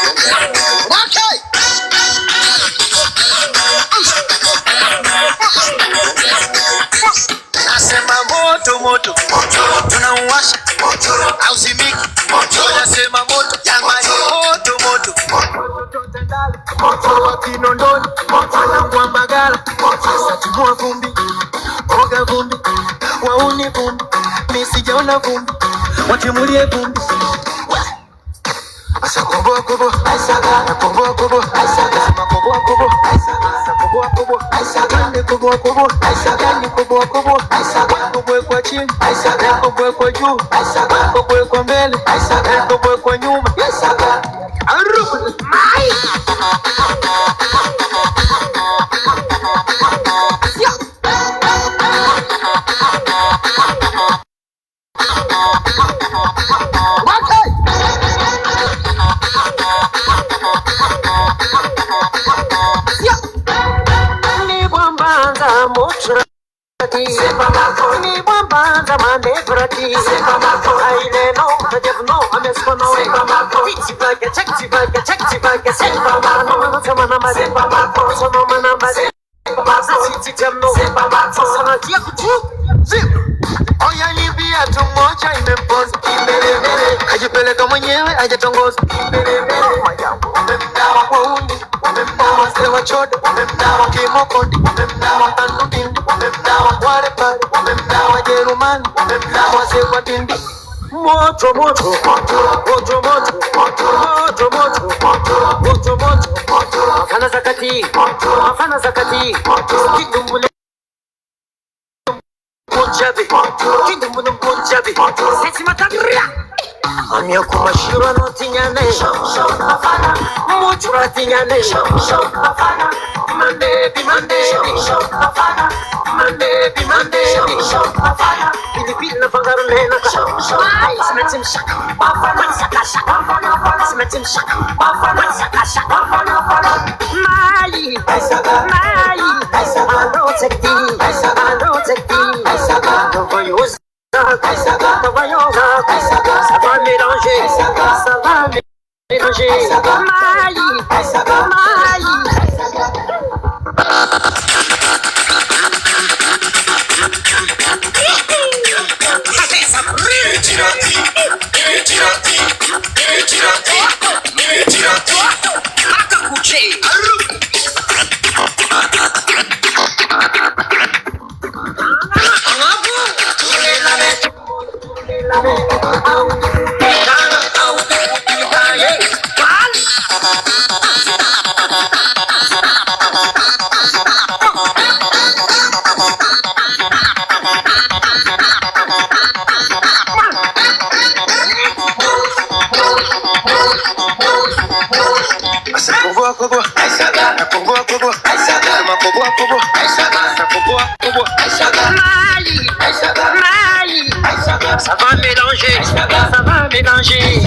Okay. Nasema moto moto tunauwasha auzimiki. Nasema moto jamani, moto moto moto wa Kinondoni, moto wa Mbagala, satimua vumbi, oga vumbi, wauni vumbi, misijaona vumbi, watimulie vumbi. Asa kobo kobo, aisaga, kobo kobo, aisaga, kobo kobo, aisaga, kobo kobo, aisaga, kobo kobo, aisaga, kobo kobo, aisaga, kobo kwa chini, aisaga, kobo kwa juu, aisaga, kobo kwa mbele, aisaga, kobo kwa nyuma, aisaga. Arubu mai. Ni bambanza manebrati aile no tajavno ameskono tibaga check no samana mare sono mana mare titamno sana dia kutu oya libia tumoja imempoza ajipeleka mwenyewe ajatongoza wamemdawa kwauni, wamemdawa sewa chodo, wamemdawa kimokondi, wamemdawa tandudindi, wamemdawa wale pale, wamemdawa Jerumani, wamemdawa sewa dindi. Moto moto moto moto moto moto moto afana zakati kidumbule punjabi sesi matagria amya kumashira no tinyane muchura tinyane Monday Pilipil na pangarulen na ay smatim shaka smatim shaka Mali ano tekti voyous ça va mélanger Mali ça va mélanger